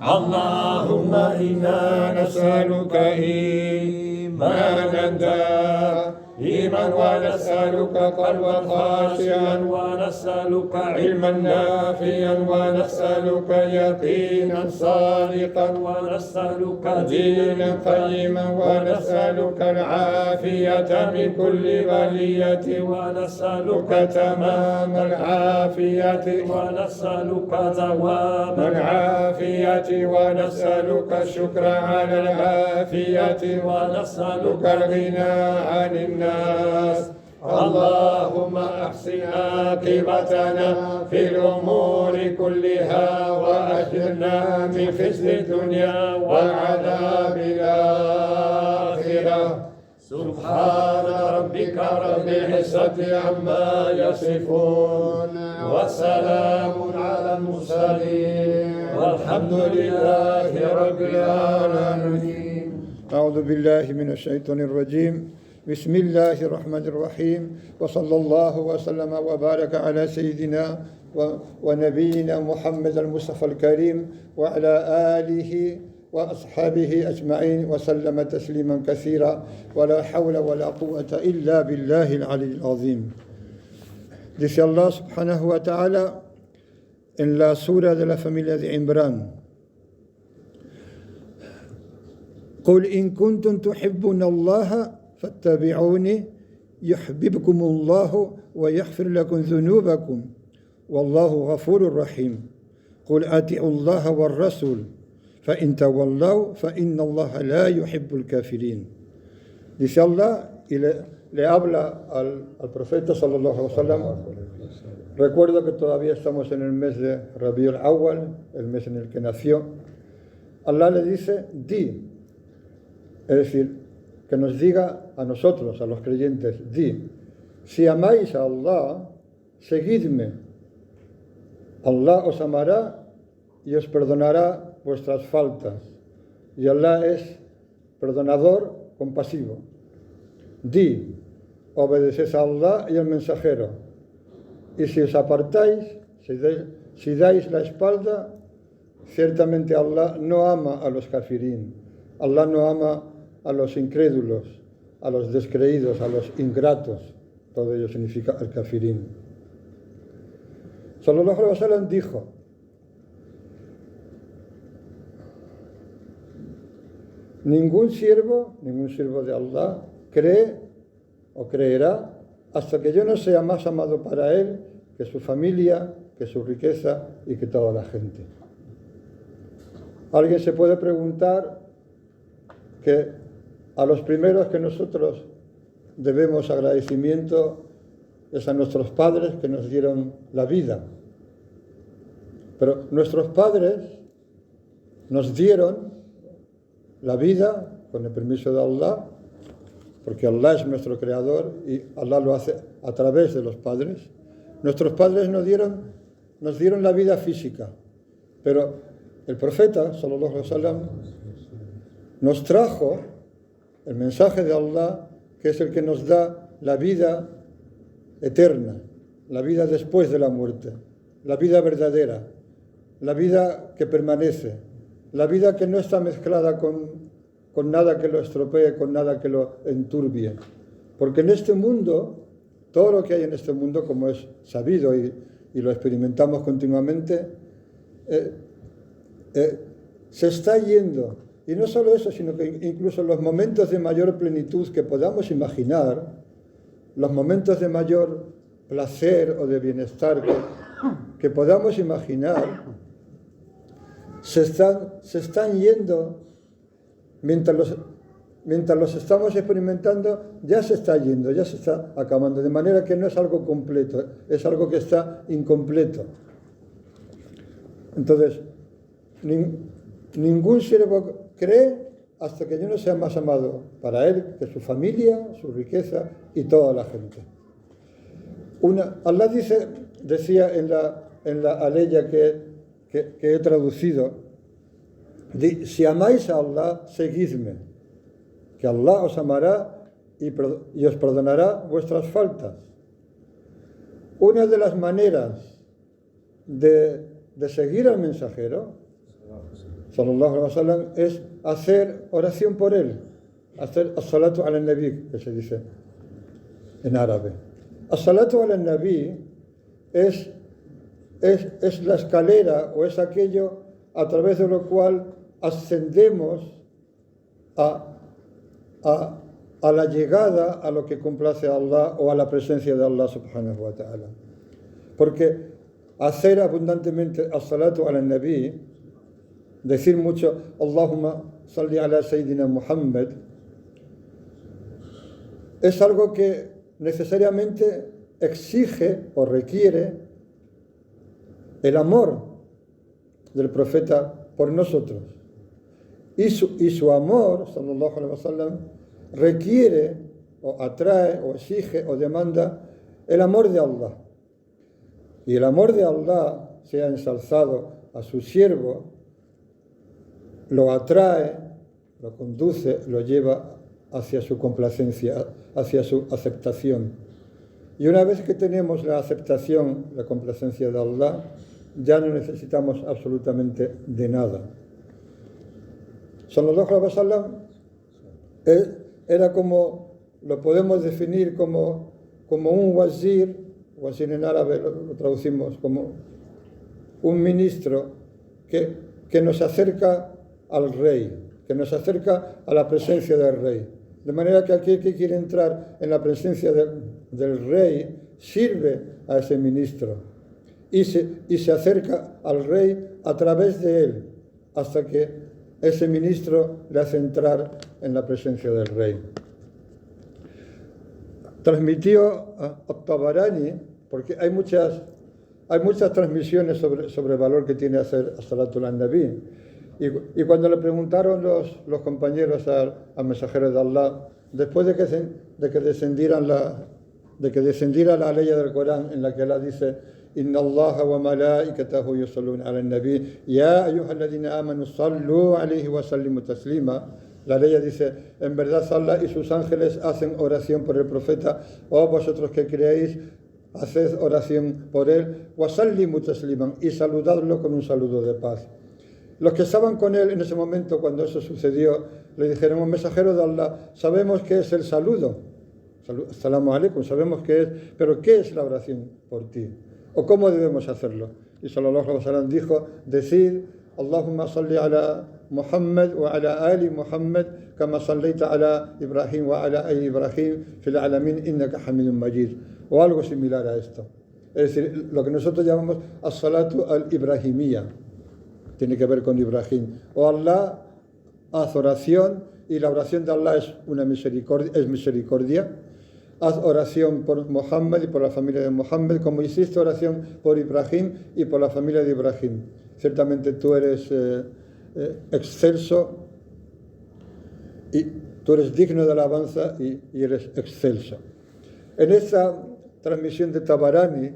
اللهم إنا نسألك إيمانا دائما ونسألك قلبا خاشعا ونسألك علما نافعا ونسألك يقينا صادقا ونسألك دينا قيما ونسألك العافية من كل بلية ونسألك تمام العافية ونسألك دوام العافية ونسألك الشكر على العافية ونسألك الغنى عن الناس. اللهم أحسن عاقبتنا في الأمور كلها وأجرنا من خزي الدنيا وعذاب الآخرة. سبحان ربك رب العزة عما يصفون وسلام على المرسلين والحمد لله رب العالمين. أعوذ بالله من الشيطان الرجيم. بسم الله الرحمن الرحيم. وصلى الله وسلم وبارك على سيدنا ونبينا محمد المصطفى الكريم وعلى آله وأصحابه أجمعين وسلم تسليما كثيرا ولا حول ولا قوة إلا بالله العلي العظيم. Dice Allah subhanahu wa ta'ala en la sura de la familia de Imran: قل إن كنتم تحبون الله فاتبعوني يحببكم الله ويغفر لكم ذنوبكم والله غفور رحيم. قل أطيعوا الله والرسول فإن تولوا فإن الله لا يحب الكافرين. Dice Allah y le habla al profeta sallallahu alaihi wasallam. Recuerdo que todavía estamos en el mes de Rabiul Awwal, el mes en el que nació. Allah le dice: di, es decir, que nos diga a nosotros, a los creyentes, di, si amáis a Allah, seguidme. Allah os amará y os perdonará vuestras faltas. Y Allah es perdonador, compasivo. Di, obedeced a Allah y al mensajero. Y si os apartáis, si dais la espalda, ciertamente Allah no ama a los kafirín. Allah no ama a los incrédulos, a los descreídos, a los ingratos. Todo ello significa el kafirín. Sallallahu alaihi wasallam dijo: ningún siervo de Allah cree o creerá hasta que yo no sea más amado para él que su familia, que su riqueza y que toda la gente. Alguien se puede preguntar que a los primeros que nosotros debemos agradecimiento es a nuestros padres que nos dieron la vida. Pero nuestros padres nos dieron la vida con el permiso de Allah, porque Allah es nuestro creador y Allah lo hace a través de los padres. Nuestros padres nos dieron la vida física, pero el profeta, sallallahu alaihi wasallam, nos trajo el mensaje de Allah, que es el que nos da la vida eterna, la vida después de la muerte, la vida verdadera, la vida que permanece, la vida que no está mezclada con nada que lo estropee, con nada que lo enturbie. Porque en este mundo, todo lo que hay en este mundo, como es sabido y lo experimentamos continuamente, se está yendo. Y no solo eso, sino que incluso los momentos de mayor plenitud que podamos imaginar, los momentos de mayor placer o de bienestar que podamos imaginar, se están yendo. Mientras los estamos experimentando, ya se está yendo, ya se está acabando, de manera que no es algo completo, es algo que está incompleto. Entonces, ningún siervo cree hasta que yo no sea más amado para él que su familia, su riqueza y toda la gente. Allah decía en la aleya que he traducido: si amáis a Allah, seguidme, que Allah os amará y os perdonará vuestras faltas. Una de las maneras de seguir al mensajero, sallallahu alaihi wasallam, es hacer oración por él, hacer as-salatu ala nabi, que se dice en árabe. As-salatu ala nabi es la escalera o es aquello a través de lo cual ascendemos a la llegada a lo que complace a Allah o a la presencia de Allah subhanahu wa ta'ala. Porque hacer abundantemente as-salatu ala nabi, decir mucho Allahumma salli ala Sayyidina Muhammad, es algo que necesariamente exige o requiere el amor del profeta por nosotros. Y su amor, sallallahu alaihi wasallam, requiere o atrae o exige o demanda el amor de Allah. Y el amor de Allah, sea ensalzado a su siervo, lo atrae, lo conduce, lo lleva hacia su complacencia, hacia su aceptación. Y una vez que tenemos la aceptación, la complacencia de Allah, ya no necesitamos absolutamente de nada. Sallallahu alaihi wasallam era como, lo podemos definir como un wazir en árabe lo traducimos como un ministro que nos acerca al rey, que nos acerca a la presencia del rey. De manera que aquel que quiere entrar en la presencia del rey sirve a ese ministro y se acerca al rey a través de él hasta que ese ministro le hace entrar en la presencia del rey. Transmitió a Tabarani, porque hay muchas transmisiones sobre el valor que tiene hacer as-salatu ala nabi. Y cuando le preguntaron los compañeros al mensajero de Allah, después de que descendiera la ley del Corán en la que Allah dice Inna Allaha wa malaikatahu yusalluna ala nabi ya ayyuhalladhina amanu sallu alayhi wa sallimu taslima. La ley dice, en verdad Allah y sus ángeles hacen oración por el profeta, o vosotros que creéis, haced oración por él, wa sallimu tasliman, y saludadlo con un saludo de paz. Los que estaban con él en ese momento, cuando eso sucedió, le dijeron, mensajero de Allah, sabemos que es el saludo, Assalamu alaikum, sabemos que es, pero ¿qué es la oración por ti? ¿O cómo debemos hacerlo? Y sallallahu alaihi wasallam dijo, decid, Allahumma salli ala Muhammad wa ala ali Muhammad, kama sallaita ala Ibrahim wa ala ali Ibrahim, fil alamin innaka hamidun majid. O algo similar a esto. Es decir, lo que nosotros llamamos as-salatu al-ibrahimiyya. Tiene que ver con Ibrahim. O Allah, haz oración, y la oración de Allah es misericordia. Haz oración por Muhammad y por la familia de Muhammad, como hiciste oración por Ibrahim y por la familia de Ibrahim. Ciertamente tú eres excelso, y tú eres digno de alabanza y eres excelso. En esta transmisión de Tabarani,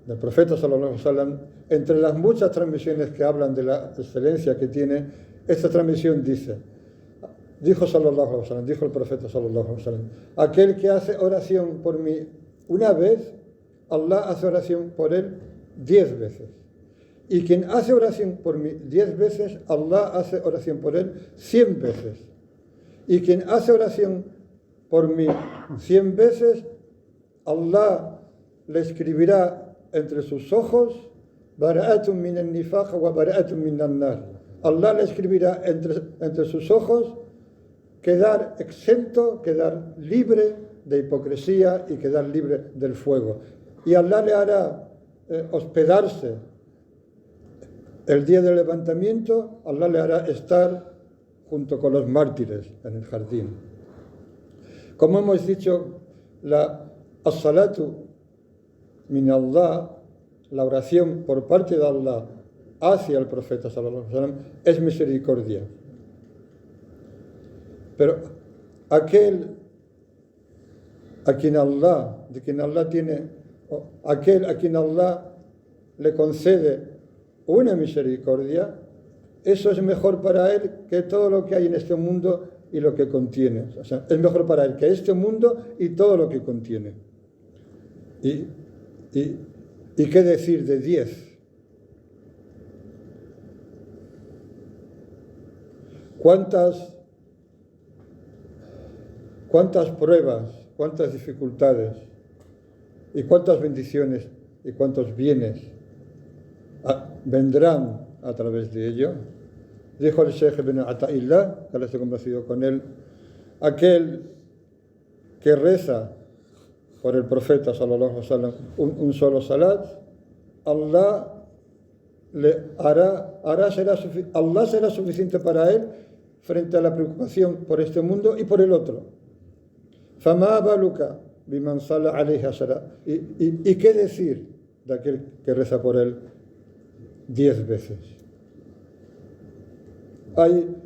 del profeta sallallahu alaihi wasallam, entre las muchas transmisiones que hablan de la excelencia que tiene, esta transmisión dijo sallallahu alaihi wasallam, dijo el profeta sallallahu alaihi wasallam, aquel que hace oración por mí una vez, Allah hace oración por él 10 veces. Y quien hace oración por mí 10 veces, Allah hace oración por él 100 veces. Y quien hace oración por mí 100 veces, Allah le escribirá entre sus ojos bara'atun min al-nifaq wa bara'atun min al-nar. Allah le escribirá entre sus ojos quedar exento, quedar libre de hipocresía y quedar libre del fuego. Y Allah le hará hospedarse el día del levantamiento, Allah le hará estar junto con los mártires en el jardín. Como hemos dicho, la as-salatu min Allah, la oración por parte de Allah hacia el profeta sallallahu alaihi wasallam, es misericordia. Pero aquel a quien Allah le concede una misericordia, eso es mejor para él que todo lo que hay en este mundo y lo que contiene. O sea, es mejor para él que este mundo y todo lo que contiene. ¿Y qué decir de 10? ¿Cuántas pruebas, cuántas dificultades y cuántas bendiciones y cuántos bienes vendrán a través de ello? Dijo el Sheikh Ibn Ata'illah, que ahora estoy complacido con él, aquel que reza por el profeta sallallahu alaihi wasallam un solo salat, Allah será suficiente para él frente a la preocupación por este mundo y por el otro. Fama baluka biman salla alayhi ashara. ¿Y qué decir de aquel que reza por él 10 veces? Hay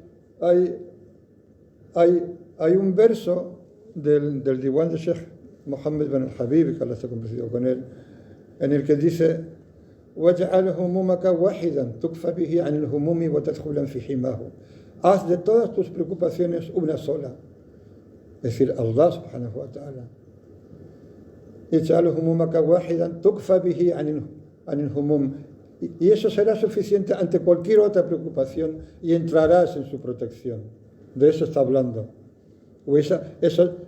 un verso del Diwan de Sheikh Mohammed bin al-Habib, que Allah está convencido con él, en el que dice: وَاجْعَلْ هُمُومَكَ وَاحِدًا تُكْفَ بِهِ عَنِ الْهُمُومِ وَتَدْخُلًا فِي حِمَاهُ. Haz de todas tus preocupaciones una sola, es decir, Allah subhanahu wa ta'ala. اجعل همومك واحدا تكفى به عن الهموم, y eso será suficiente ante cualquier otra preocupación y entrarás en su protección. De eso está hablando. Esa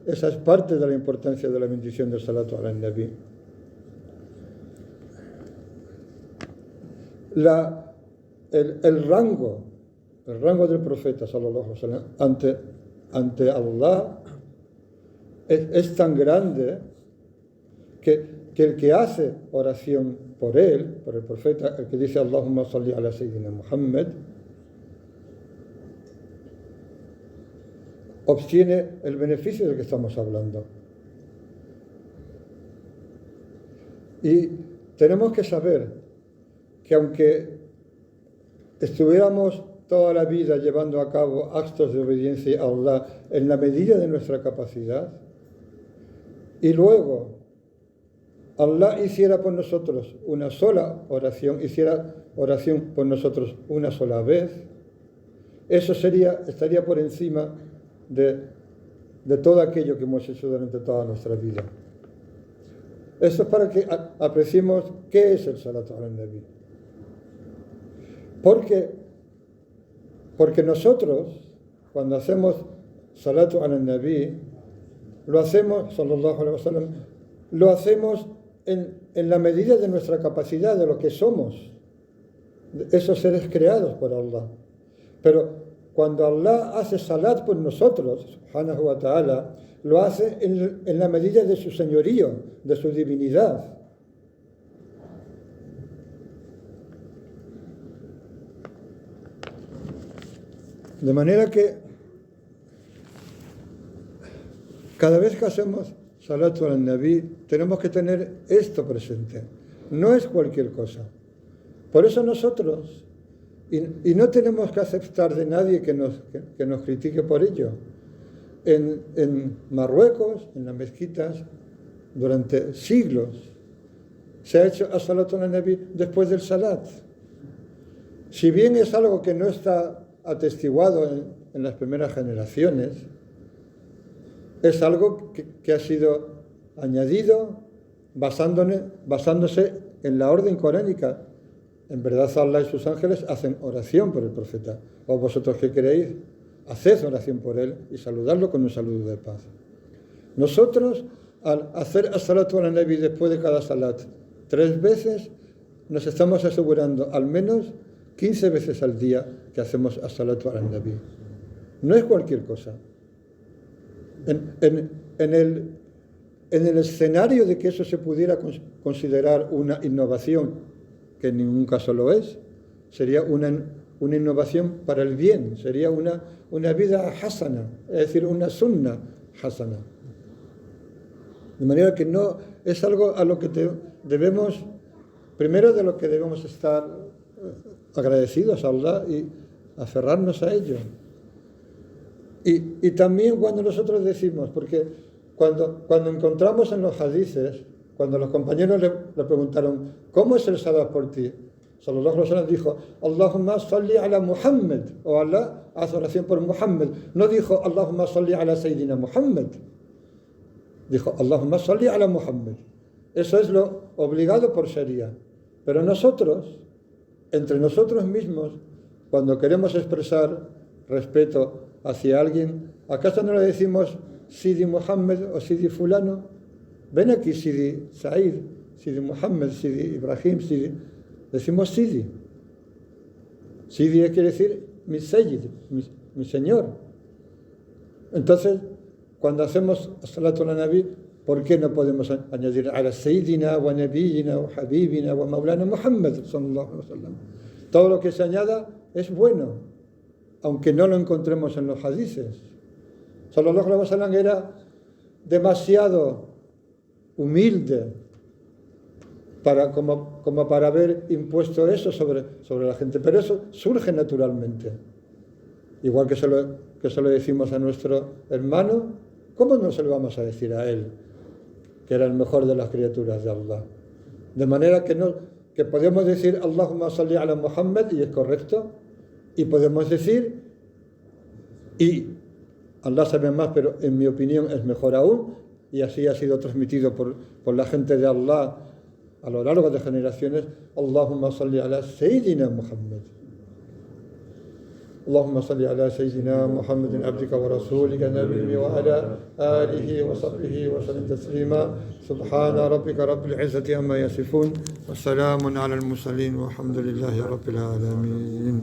es parte de la importancia de la bendición del salatu ala nabi. El rango del profeta sallallahu alaihi wasallam ante Allah es tan grande que el que hace oración por él, por el profeta, el que dice Allahumma salli ala Sayyidina Muhammad, obtiene el beneficio del que estamos hablando. Y tenemos que saber que aunque estuviéramos toda la vida llevando a cabo actos de obediencia a Allah en la medida de nuestra capacidad, y luego Allah hiciera por nosotros una sola oración, hiciera oración por nosotros una sola vez, eso estaría por encima de todo aquello que hemos hecho durante toda nuestra vida. Esto es para que apreciemos qué es el salatu ala nabi. Porque nosotros, cuando hacemos salatu ala nabi, lo hacemos, sallallahu alaihi wasallam, lo hacemos en la medida de nuestra capacidad, de lo que somos, esos seres creados por Allah. Pero cuando Allah hace salat por nosotros, subhanahu wa ta'ala, lo hace en la medida de su señorío, de su divinidad. De manera que cada vez que hacemos salatu al nabi, tenemos que tener esto presente. No es cualquier cosa. Por eso nosotros, y no tenemos que aceptar de nadie que nos critique por ello. En Marruecos, en las mezquitas, durante siglos, se ha hecho as-salatu al nabi después del salat. Si bien es algo que no está atestiguado en las primeras generaciones, es algo que ha sido añadido basándose en la orden coránica. En verdad, Allah y sus ángeles hacen oración por el profeta. ¿O vosotros qué queréis? Haced oración por él y saludarlo con un saludo de paz. Nosotros, al hacer as-salatu ala nabi después de cada salat 3 veces, nos estamos asegurando al menos 15 veces al día que hacemos as-salatu ala nabi. No es cualquier cosa. En el escenario de que eso se pudiera considerar una innovación, que en ningún caso lo es, sería una innovación para el bien, sería una vida hasana, es decir, una sunna hasana. De manera que no es algo a lo que debemos, primero de lo que debemos estar agradecidos a Allah y aferrarnos a ello. Y también cuando nosotros decimos, porque cuando encontramos en los hadices, cuando los compañeros le preguntaron, ¿cómo es el salat por ti? Sallallahu alaihi wasallam dijo, Allahumma salli ala Muhammad, o Allah, haz oración por Muhammad. No dijo, Allahumma salli ala Sayyidina Muhammad. Dijo, Allahumma salli ala Muhammad. Eso es lo obligado por Sharia. Pero nosotros, entre nosotros mismos, cuando queremos expresar respeto hacia alguien, ¿acaso no le decimos Sidi Muhammad o Sidi fulano? Ven aquí Sidi Said, Sidi Muhammad, Sidi Ibrahim, Sidi. Decimos Sidi. Sidi quiere decir mi Sayyid, mi señor. Entonces, cuando hacemos Salatu ala Nabi, ¿por qué no podemos añadir ala Sayyidina wa Nabiyina wa Habibina wa Maulana Muhammad sallallahu alaihi wasallam? Todo lo que se añada es bueno, aunque no lo encontremos en los hadices. Sallallahu alaihi wasallam era demasiado humilde como para haber impuesto eso sobre la gente, pero eso surge naturalmente. Igual que se lo decimos a nuestro hermano, ¿cómo no se lo vamos a decir a él, que era el mejor de las criaturas de Allah? De manera que podemos decir Allahumma salli ala Muhammad, y es correcto, y podemos decir, y Allah sabe más, pero en mi opinión es mejor aún, y así ha sido transmitido por la gente de Allah a lo largo de generaciones, Allahumma salli ala Sayyidina Muhammad. اللهم صل على سيدنا محمد عبدك ورسولك النبي وعلى آله وصحبه وسلم تسليما سبحان ربك رب العزة عما يصفون وسلام على المرسلين والحمد لله رب العالمين.